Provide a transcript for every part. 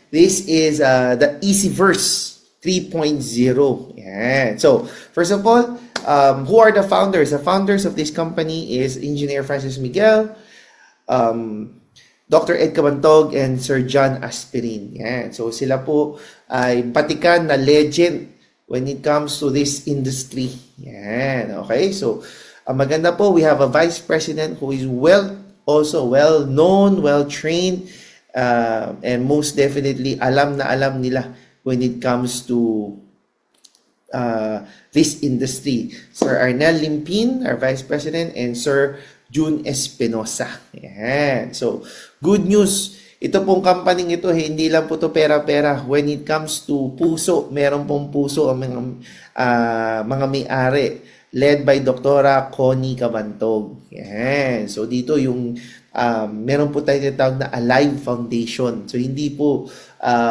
This is the Easyverse 3.0. Yan. So, first of all, who are the founders? The founders of this company is Engineer Francis Miguel, Dr. Ed Cabantog, and Sir John Aspirin. Yan. So, sila po ay patikan na legend when it comes to this industry. Yan. Okay? So, maganda po, we have a vice president who is also well-known, well-trained, and most definitely alam na alam nila when it comes to this industry. Sir Arnel Limpin, our vice president, and Sir June Espinosa. Yan. So, good news. Ito pong company ito, hindi lang po ito pera-pera. When it comes to puso, meron pong puso ang mga may-ari, led by Dr. Connie Cabantog. Yan. So, dito yung meron po tayo tinatawag na Alive Foundation. So, hindi po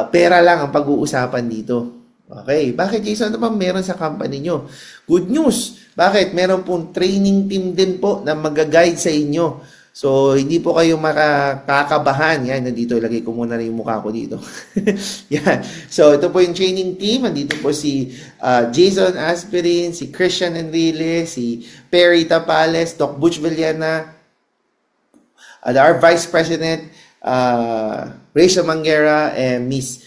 pera lang ang pag-uusapan dito. Okay. Bakit, Jason? Ano ba meron sa company nyo? Good news. Bakit? Meron pong training team din po na mag-guide sa inyo. So, hindi po kayo makakabahan. Yan, nandito, ilagay ko muna rin yung mukha ko dito. Yan. So, ito po yung training team. Nandito po si Jason Aspirin, si Christian Enrile, si Perry Tapales, Doc Butch Villana, our Vice President, Rachel Manguera, and Miss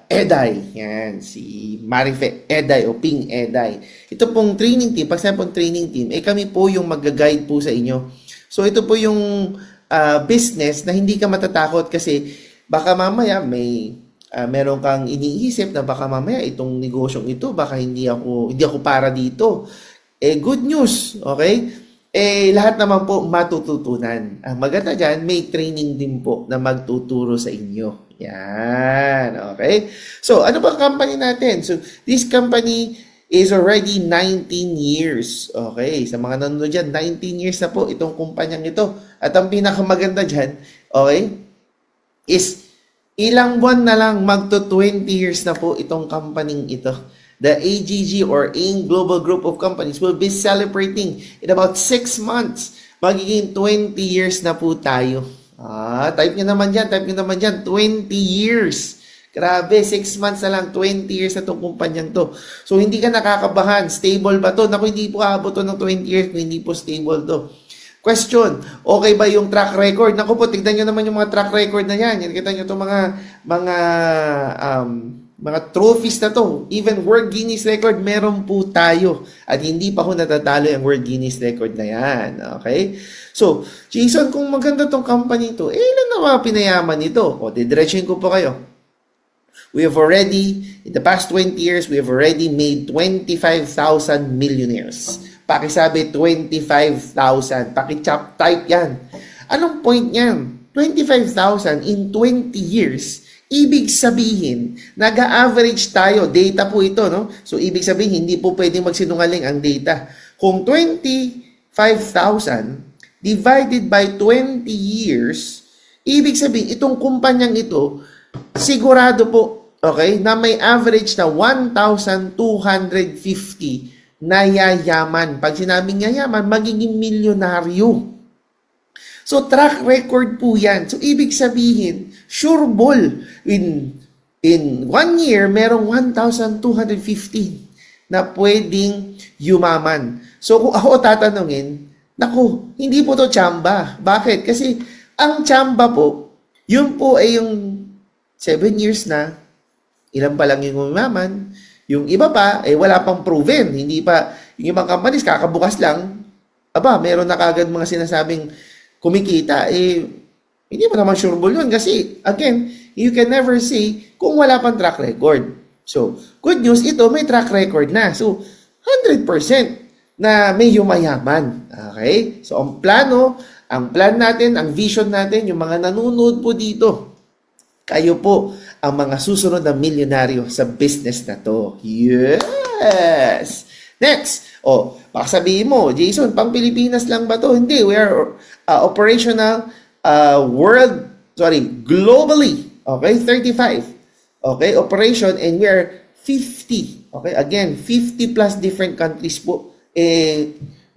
Eday. Yan, si Marife Eday o Ping Eday. Ito pong training team, pag sabi pong training team, kami po yung mag-guide po sa inyo. So, ito po yung business na hindi ka matatakot kasi baka mamaya meron kang iniisip na baka mamaya itong negosyong ito, baka hindi ako para dito. Good news, okay? Lahat naman po matututunan. Ang maganda dyan, may training din po na magtuturo sa inyo. Yan, okay? So, ano ba ang company natin? So, this company is already 19 years. Okay, sa mga nanonood dyan, 19 years na po itong kumpanyang ito. At ang pinakamaganda dyan, okay, is ilang buwan na lang magto 20 years na po itong companying ito. The AGG or AIM Global Group of Companies will be celebrating in about 6 months. Magiging 20 years na po tayo. Type nyo naman dyan, 20 years. Grabe, 6 months na lang, 20 years na itong kumpanyang to. So, hindi ka nakakabahan. Stable ba to? Naku, hindi po aabot to ng 20 years kung hindi po stable to. Question, okay ba yung track record? Naku po, tignan nyo naman yung mga track record na yan. Yan, kita nyo itong mga trophies na to. Even World Guinness Record, meron po tayo. At hindi pa ho natatalo yung World Guinness Record na yan. Okay? So, Jason, kung maganda tong company to, ilan na mga pinayaman nito? O, didiretsuhin ko po kayo. We have already, in the past 20 years, we have already made 25,000 millionaires. Pakisabi, 25,000. Type yan. Anong point niyan? 25,000 in 20 years. Ibig sabihin, nag-average tayo. Data po ito, no? So, ibig sabihin, hindi po pwedeng magsinungaling ang data. Kung 25,000 divided by 20 years, ibig sabihin, itong kumpanyang ito, sigurado po, okay, na may average na 1,250 na yayaman. Pag sinabing yayaman, magiging milyonaryo. So, track record po yan. So, ibig sabihin, sure ball, in 1 year, merong 1,250 na pwedeng yumaman. So, kung ako tatanungin, naku, hindi po to tsamba. Bakit? Kasi, ang tsamba po, yun po ay yung 7 years na, ilan pa lang yung umaman, yung iba pa, wala pang proven. Hindi pa, yung ibang companies, kakabukas lang, meron na kagad mga sinasabing kumikita, hindi mo naman sure yun. Kasi, again, you can never say kung wala pang track record. So, good news, ito may track record na. So, 100% na may yumayaman. Okay? So, ang plan natin, ang vision natin, yung mga nanonood po dito, kayo po ang mga susunod na milyonaryo sa business na to. Yes! Next, baka sabihin mo, Jason, pang Pilipinas lang ba to? Hindi, we are operational globally. Okay, 35. Okay, operation, and we are 50. Okay, again, 50 plus different countries po.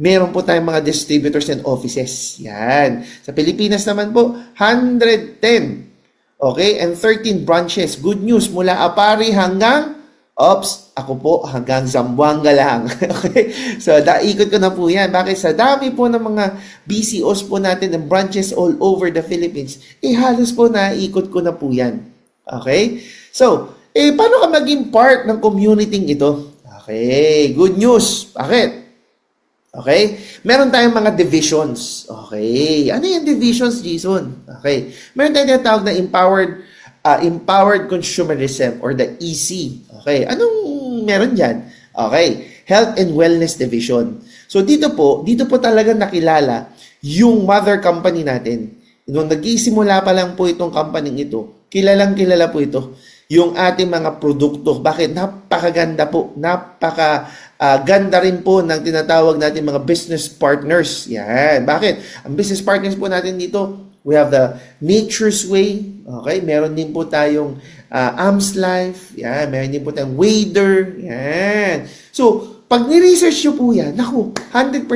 Meron po tayong mga distributors and offices. Yan. Sa Pilipinas naman po, 110 Okay? And 13 branches. Good news, mula Apari hanggang, ako po hanggang Zamboanga lang. Okay? So, ikot ko na po yan. Bakit? Sa dami po ng mga BCOs po natin and branches all over the Philippines, halos po naikot ko na po yan. Okay? So, paano ka maging part ng community ito? Okay, good news. Bakit? Okay? Meron tayong mga divisions. Okay. Ano yung divisions, Jason? Okay. Meron tayong tinatawag na empowered consumerism or the EC. Okay. Anong meron dyan? Okay. Health and Wellness Division. So, dito po talaga nakilala yung mother company natin. Nung nagsisimula pa lang po itong company ito, kilala po ito. Yung ating mga produkto. Bakit? Napakaganda po. Ganda rin po ng tinatawag natin mga business partners. Yan. Bakit? Ang business partners po natin dito, we have the Nature's Way. Okay? Meron din po tayong Am's Life. Yan. Meron din po tayong Wader. Yan. So, pag ni-research nyo po yan, naku, 100%.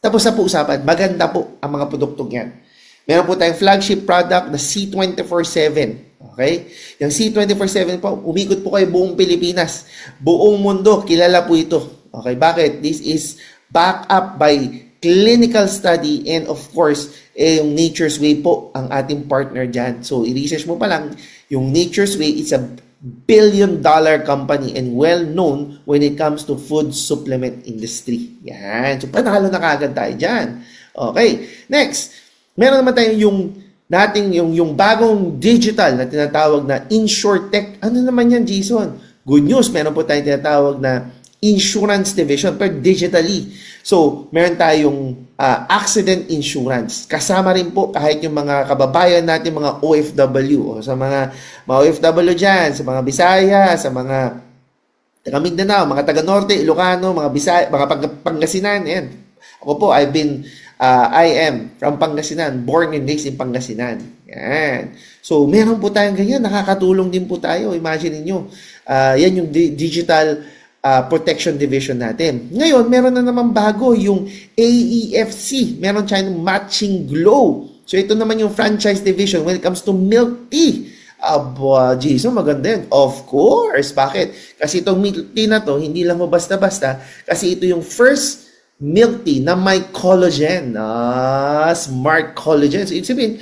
Tapos na po usapan, maganda po ang mga produktong yan. Meron po tayong flagship product na C24/7. Okay? Yung C24/7 po, umikot po kayo buong Pilipinas. Buong mundo, kilala po ito. Okay, bakit? This is backed up by clinical study and of course, yung Nature's Way po ang ating partner dyan. So, i-research mo pa lang, yung Nature's Way is a billion-dollar company and well-known when it comes to food supplement industry. Yan. So, panalo na kagad tayo dyan. Okay. Next, meron naman tayo yung bagong digital na tinatawag na InsurTech. Ano naman yan, Jason? Good news, meron po tayong tinatawag na insurance division pero digitally. So, meron tayong accident insurance. Kasama rin po kahit yung mga kababayan natin, mga OFW, o sa mga OFW dyan, sa mga Bisaya, sa mga taga Mindanao, mga taga Norte, Ilocano, mga Bisaya, mga Pangasinan. Yan. Ako po, I am from Pangasinan, born and raised in Pangasinan. Yan. So, meron po tayong ganyan. Nakakatulong din po tayo. Imagine niyo. Yan yung digital protection division natin. Ngayon, meron na naman bago yung AEFC. Meron tayong Matching Glow. So, ito naman yung franchise division when it comes to milk tea. Jason, maganda yan. Of course. Bakit? Kasi itong milk tea na to, hindi lang mo basta-basta. Kasi ito yung first milk tea na may collagen. Smart collagen. So, ibig sabihin,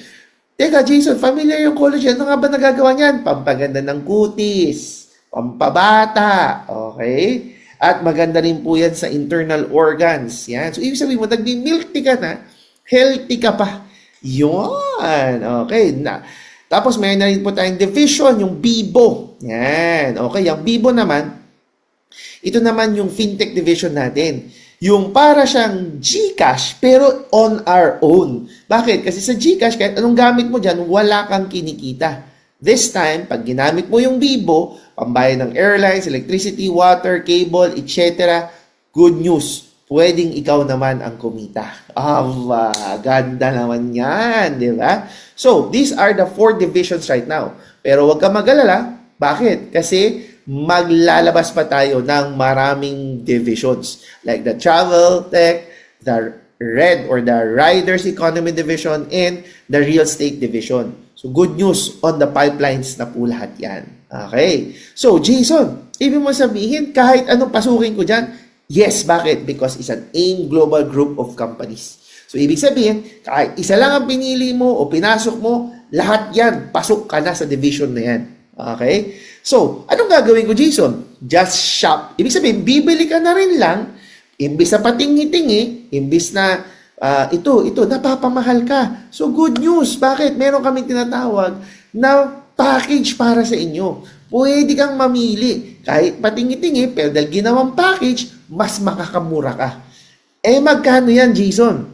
teka, Jason, familiar yung collagen. Ano nga ba nagagawa niyan? Pampaganda ng kutis, pampabata, okay? At maganda rin po yan sa internal organs. Yan. So, ibig sabihin mo, nagbi-milk tea ka na, healthy ka pa. Yun. Okay. Tapos, may na rin po tayong division, yung Bibo. Yan. Okay. Yung Bibo naman, ito naman yung fintech division natin. Yung para siyang GCash, pero on our own. Bakit? Kasi sa GCash, kahit anong gamit mo dyan, wala kang kinikita. This time, pag ginamit mo yung Bibo, pambayad ng airlines, electricity, water, cable, etc., good news. Pwedeng ikaw naman ang kumita. Ganda naman yan, di ba? So, these are the 4 divisions right now. Pero huwag ka mag-alala. Bakit? Kasi maglalabas pa tayo ng maraming divisions like the travel tech, the red or the riders economy division, and the real estate division. So, good news on the pipelines na po lahat yan. Okay. So, Jason, ibig mo sabihin, kahit anong pasukin ko dyan, yes, bakit? Because it's an AIM Global Group of Companies. So, ibig sabihin, kahit isa lang ang pinili mo o pinasok mo, lahat yan, pasok ka na sa division na yan. Okay? So, anong gagawin ko, Jason? Just shop. Ibig sabihin, bibili ka na rin lang, imbis na patingi-tingi, imbis na ito, napapamahal ka. So, good news. Bakit? Meron kaming tinatawag na package para sa inyo. Pwede kang mamili. Kahit patingi-tingi, pero dahil ginawang package, mas makakamura ka. Magkano yan, Jason?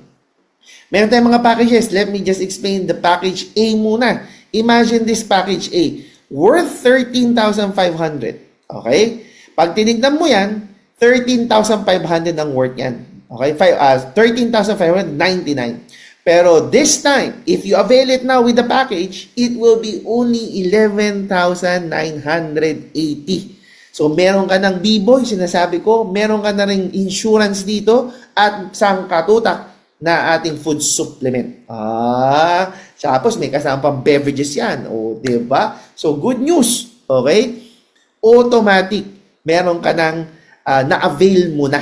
Meron tayong mga packages. Let me just explain the package A muna. Imagine this package A. Worth 13,500. Okay? Pag tinignan mo yan, 13,500 ang worth yan. Okay? 13,599. Pero this time, if you avail it now with the package, it will be only 11,980. So, meron ka ng B-Boy, sinasabi ko, meron ka na ring insurance dito at sangkatutak na ating food supplement. Tapos may kasama pang beverages yan. O, diba? So, good news. Okay? Automatic. Meron ka ng na-avail mo na.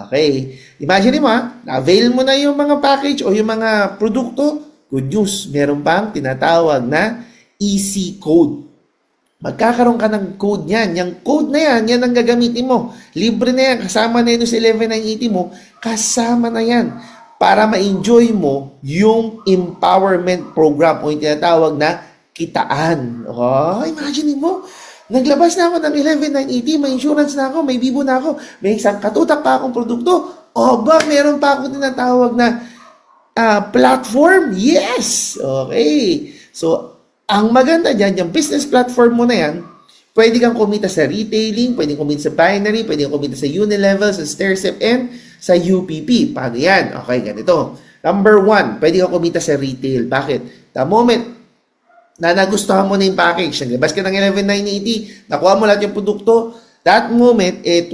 Okay? Imagine mo na-avail mo na yung mga package o yung mga produkto. Good news. Meron pang tinatawag na easy code. Magkakaroon ka ng code niyan. Yung code na yan, yan ang gagamitin mo. Libre na yan. Kasama na yun sa 11980 mo. Kasama na yan. Para ma-enjoy mo yung empowerment program o yung tinatawag na kitaan. Oh, imagine mo. Naglabas na ako ng 11980. May insurance na ako. May bibo na ako. May isang katutak pa akong produkto. O ba, meron pa akong tinatawag na platform? Yes! Okay. So, ang maganda dyan, yung business platform mo na yan, pwede kang kumita sa retailing, pwede kang kumita sa binary, pwede kang kumita sa Unilevel, sa Stairstep, and sa UPP. Paano yan? Okay, ganito. Number 1, pwede kang kumita sa retail. Bakit? The moment na nagustuhan mo na yung package, naglabas ka ng 11980, nakuha mo lahat yung produkto, that moment, 25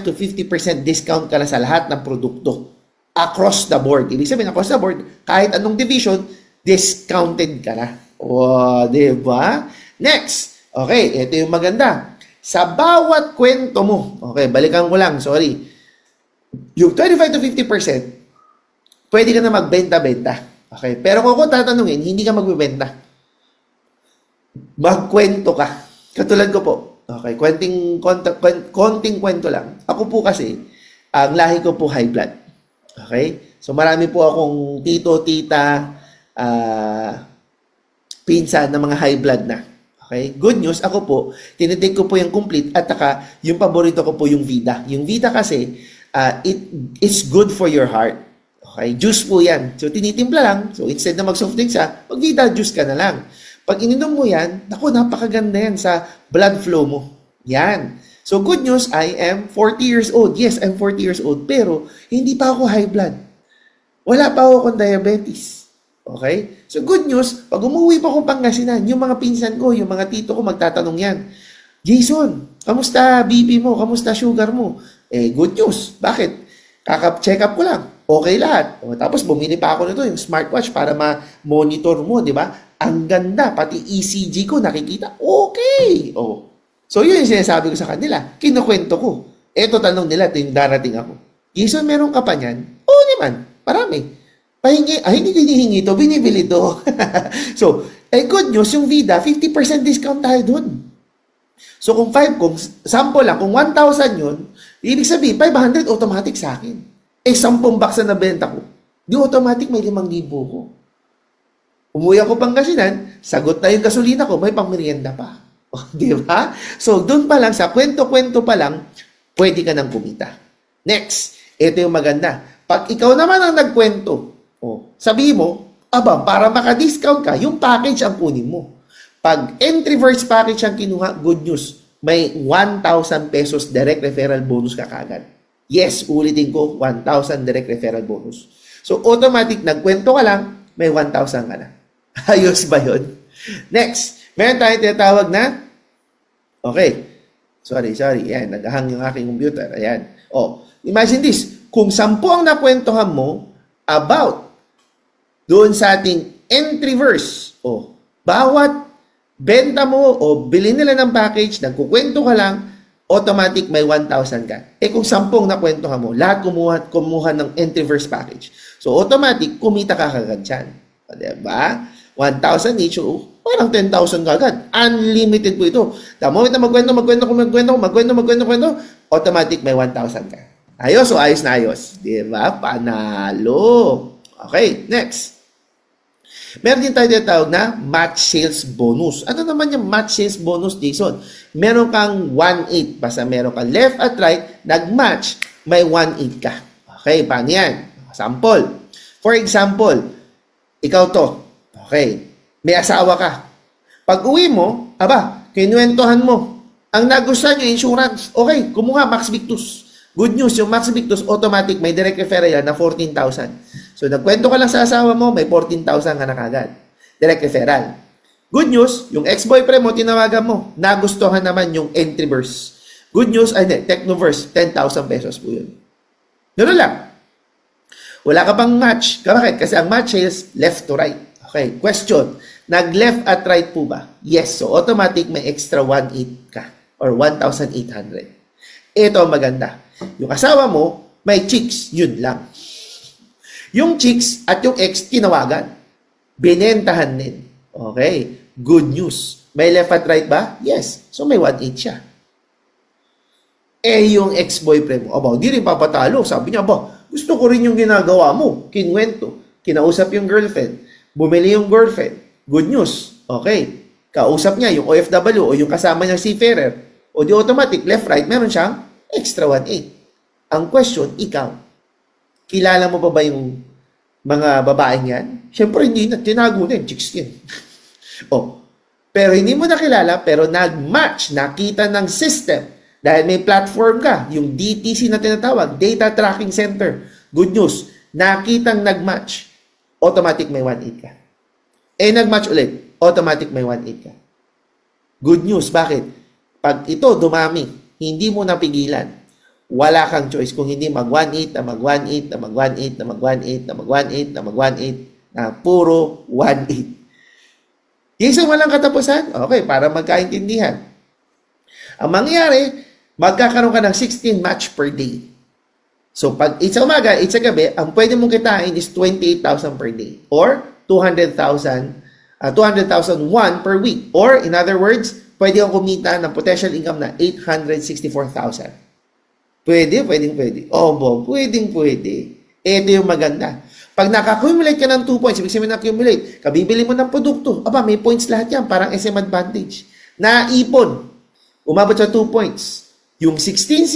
to 50% discount ka na sa lahat ng produkto. Across the board. Ibig sabihin, across the board, kahit anong division, discounted ka na. Wow, diba? Next. Okay, ito yung maganda. Sa bawat kwento mo, okay, balikan ko lang, sorry. Yung 25 to 50%, pwede ka na magbenta-benta. Okay, pero kung ako tatanungin, hindi ka magbebenta. Magkwento ka. Katulad ko po. Okay, konting kwento lang. Ako po kasi, ang lahi ko po high blood. Okay? So marami po akong tito, tita, pinsan na mga high blood na. Okay? Good news, ako po, tinitake ko po yung complete at saka yung paborito ko po yung Vida. Yung Vida kasi, it's good for your heart. Okay? Juice po yan. So, tinitimpla lang. So, instead na mag-soft drinks mag Vida juice ka na lang. Pag ininom mo yan, naku, napakaganda yan sa blood flow mo. Yan. So, good news, I am 40 years old. Yes, I'm 40 years old. Pero, hindi pa ako high blood. Wala pa ako kung diabetes. Okay? So, good news, pag umuwi pa akong Pangasinan, yung mga pinsan ko, yung mga tito ko, magtatanong yan. Jason, kamusta BP mo? Kamusta sugar mo? Good news. Bakit? Kaka-check up ko lang. Okay lahat. Tapos, bumili pa ako nito, yung smartwatch para ma-monitor mo, di ba? Ang ganda. Pati ECG ko, nakikita. Okay. So, yun yung sinasabi ko sa kanila. Kinukwento ko. Eto, tanong nila, ito yung darating ako. Jason, meron ka pa niyan? Oo naman. Marami. Pahingi, hindi hinihingi ito, binibili ito. So, good news, yung Vida, 50% discount tayo dun. So, kung sample lang, kung 1,000 yun, ibig sabihin, 500 automatic sa akin. 10 box na nabenta ko. Di automatic, may 5,000 ko. Umuwi ako Pangasinan, sagot na yung gasolina ko, may pangmerienda pa. Di ba? So, dun pa lang, sa kwento-kwento pa lang, pwede ka nang kumita. Next, ito yung maganda. Pag ikaw naman ang nagkwento, sabihin mo, para maka-discount ka, yung package ang kunin mo. Pag entry-verse package ang kinuha, good news, may 1,000 pesos direct referral bonus ka kagad. Yes, ulitin ko, 1,000 direct referral bonus. So, automatic, nagkwento ka lang, may 1,000 ka na. Ayos ba yun? Next, meron tayong tinatawag na, okay, sorry, yan, naghahang yung aking computer, ayan. Imagine this, kung 10 ang nakwentuhan mo about doon sa ating entry-verse, bawat benta mo o bili nila ng package, nagkukwento ka lang, automatic may 1,000 ka. Kung 10 nakwentuhan mo, lahat kumuha ng entry-verse package. So, automatic, kumita ka kagad dyan. Diba? 1,000 each, parang 10,000 kagad. Unlimited po ito. The moment na magkwento, automatic may 1,000 ka. Ayos o ayos na ayos? Diba? Panalo. Okay, next. Meron din tayo tinatawag na match sales bonus. Ano naman yung match sales bonus, Jason? Meron kang 1/8. Basta meron kang left at right, nag-match, may 1/8 ka. Okay, paano yan? Sample. For example, ikaw to. Okay, may asawa ka. Pag uwi mo, kinuwentuhan mo. Ang nagustuhan nyo, insurance. Okay, kumuha Max Victus. Good news, yung Max Victus, automatic, may direct referral na 14,000. So, nagkwento ka lang sa asawa mo, may 14,000 ka na kagad. Direct referral. Good news, yung ex-boyfriend mo, tinawagan mo, nagustuhan naman yung entry-verse. Good news, Technoverse, 10,000 pesos po yun. Ganoon lang. Wala ka pang match. Bakit? Kasi ang match sales, left to right. Okay, question. Nag-left at right po ba? Yes. So, automatic may extra 1,800 ka or 1,800. Ito ang maganda. Yung asawa mo, may chicks, yun lang. Yung chicks at yung ex, tinawagan. Binentahan din. Okay, good news. May left at right ba? Yes. So, may 1,800 siya. Yung ex-boyfriend mo, aba, hindi rin papatalo. Sabi niya, aba, gusto ko rin yung ginagawa mo. Kinwento. Kinausap yung girlfriend. Bumili yung girlfriend. Good news. Okay. Kausap niya yung OFW o yung kasama niya seafarer. O di automatic, left, right, meron siyang extra 1,800. Ang question, ikaw, kilala mo pa ba yung mga babaeng yan? Siyempre, hindi na. Tinago na yun. Chicks yan. Pero hindi mo nakilala, pero nag-match. Nakita ng system. Dahil may platform ka, yung DTC na tinatawag, Data Tracking Center. Good news, nakitang nag-match, automatic may 1,800 ka. Nag-match ulit, automatic may 1,800 ka. Good news, bakit? Pag ito dumami, hindi mo napigilan, wala kang choice kung hindi mag-1,800 na mag-1,800 na mag-1,800 na mag-1,800 na mag-1,800 na mag-1,800 na puro 1,800. Isang walang katapusan? Okay, para magkaintindihan. Ang mangyayari, magkakaroon ka ng 16 match per day. So, pag it's sa umaga, it's sa gabi, ang pwede mong kitain is 28,000 per day or 200,001 per week. Or, in other words, pwede kang kumita ng potential income na 864,000. Pwede. Ito yung maganda. Pag naka-accumulate ka ng 2 points, ibig sabihin na-accumulate, kabibili mo ng produkto, may points lahat yan, parang SM advantage. Naipon, umabot sa 2 points. Yung 16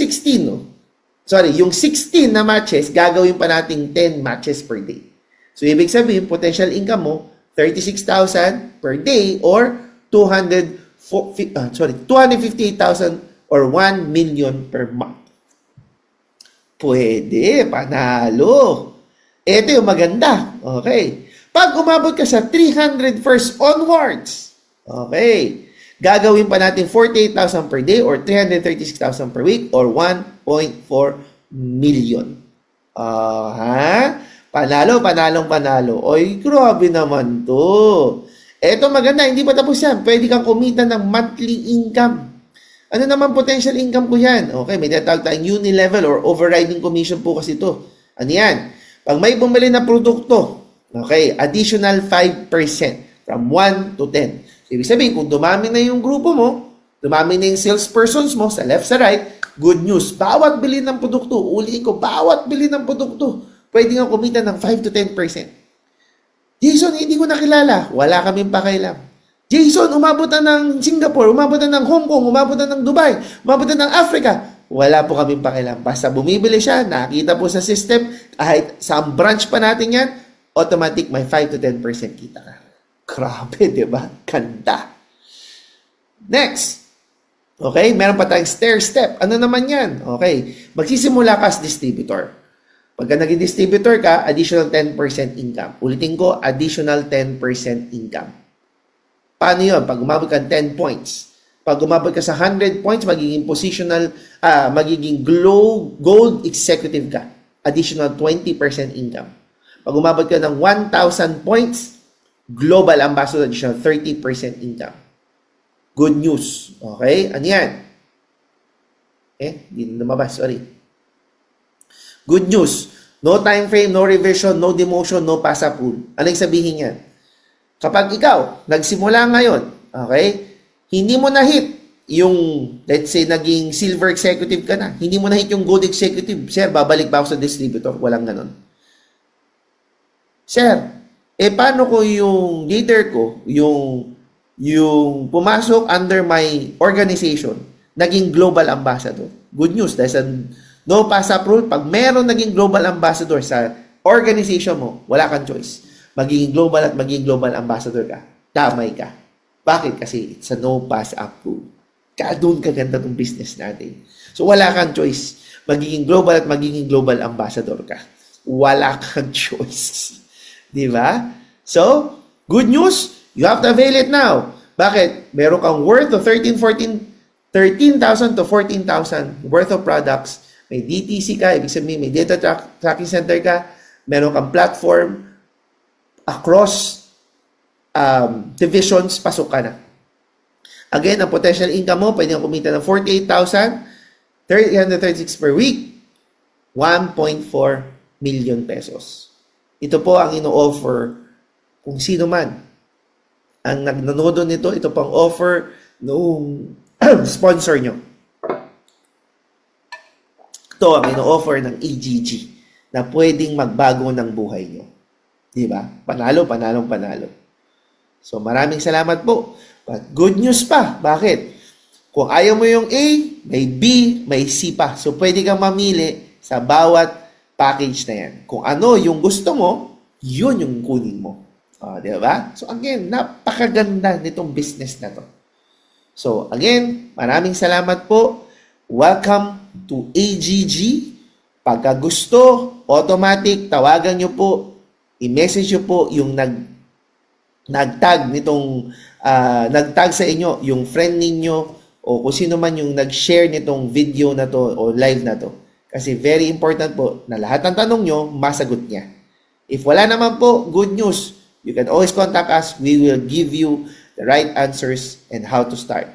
na matches, gagawin pa nating 10 matches per day. So, ibig sabihin, potential income mo, 36,000 per day or 258,000 or 1 million per month. Pwede, panalo. Ito yung maganda. Okay. Pag umabot ka sa 300 first onwards, okay, gagawin pa natin 48,000 per day or 336,000 per week or 1.4 million. Panalo. Oy, grabe naman to. Eto maganda, hindi pa tapos yan. Pwede kang kumita ng monthly income. Ano naman potential income ko yan? Okay, may tinatawag tayong unilevel or overriding commission po kasi ito. Ano yan? Pag may bumili na produkto, okay, additional 5% from 1 to 10. Ibig sabihin, kung dumami na yung grupo mo, dumami na yung salespersons mo sa left, sa right, good news. Bawat bili ng produkto, uliin ko, bawat bili ng produkto, pwede nga kumita ng 5 to 10%. Jason, hindi ko nakilala. Wala kaming pakailam. Jason, umabot na ng Singapore, umabot na ng Hong Kong, umabot na ng Dubai, umabot na ng Africa. Wala po kaming pakailam. Basta bumibili siya, nakita po sa system, kahit sa branch pa natin yan, automatic may 5 to 10% kita ka. Grabe, di ba? Ganda. Next. Okay, meron pa tayong stair step. Ano naman yan? Okay, magsisimula ka as distributor. Pagka naging distributor ka, additional 10% income. Ulitin ko, additional 10% income. Paano yun? Pag umabot ka 10 points. Pag umabot ka sa 100 points, magiging magiging gold executive ka. Additional 20% income. Pag umabot ka ng 1,000 points, global ambassador, additional 30% income. Good news. Okay? Ano yan? Hindi na lumabas. Sorry. Good news. No time frame, no revision, no demotion, no pasa pool. Ano yung sabihin yan? Kapag ikaw, nagsimula ngayon, okay, hindi mo na-hit yung, let's say, naging silver executive ka na. Hindi mo na-hit yung gold executive. Sir, babalik ba ako sa distributor? Walang ganon. Sir, paano ko yung leader ko, yung pumasok under my organization, naging global ambassador? Good news, dahil sa no pass-up rule, pag meron naging global ambassador sa organization mo, wala kang choice. Magiging global at magiging global ambassador ka. Damay ka. Bakit? Kasi it's a no pass-up rule. Kaya doon kaganda ng business natin. So wala kang choice. Magiging global at magiging global ambassador ka. Wala kang choice. Di ba? So, good news, you have to avail it now. Bakit? Meron kang worth of 13,000 to 14,000 worth of products. May DTC ka, ibig sabihin may data tracking center ka. Meron kang platform across divisions, pasok ka na. Again, ang potential income mo, pwede kang kumita ng 48,336 per week, 1.4 million pesos. Ito po ang ino-offer kung sino man ang nanonood nito. Ito pang offer noong sponsor nyo. Ito ang ino-offer ng EGG na pwedeng magbago ng buhay nyo. Diba? Panalo, panalong panalo. So maraming salamat po. But good news pa. Bakit? Kung ayaw mo yung A, may B, may C pa. So pwede kang mamili sa bawat package na yan. Kung ano yung gusto mo, yun yung kunin mo. Diba? So again, napakaganda nitong business na to. So again, maraming salamat po. Welcome to AGG. Pagka gusto, automatic, tawagan nyo po, i-message nyo po yung nagtag nitong, nagtag sa inyo, yung friend ninyo, o kung sino man yung nag-share nitong video na to o live na to. Kasi very important po na lahat ng tanong nyo, masagot niya. If wala naman po, good news. You can always contact us. We will give you the right answers and how to start.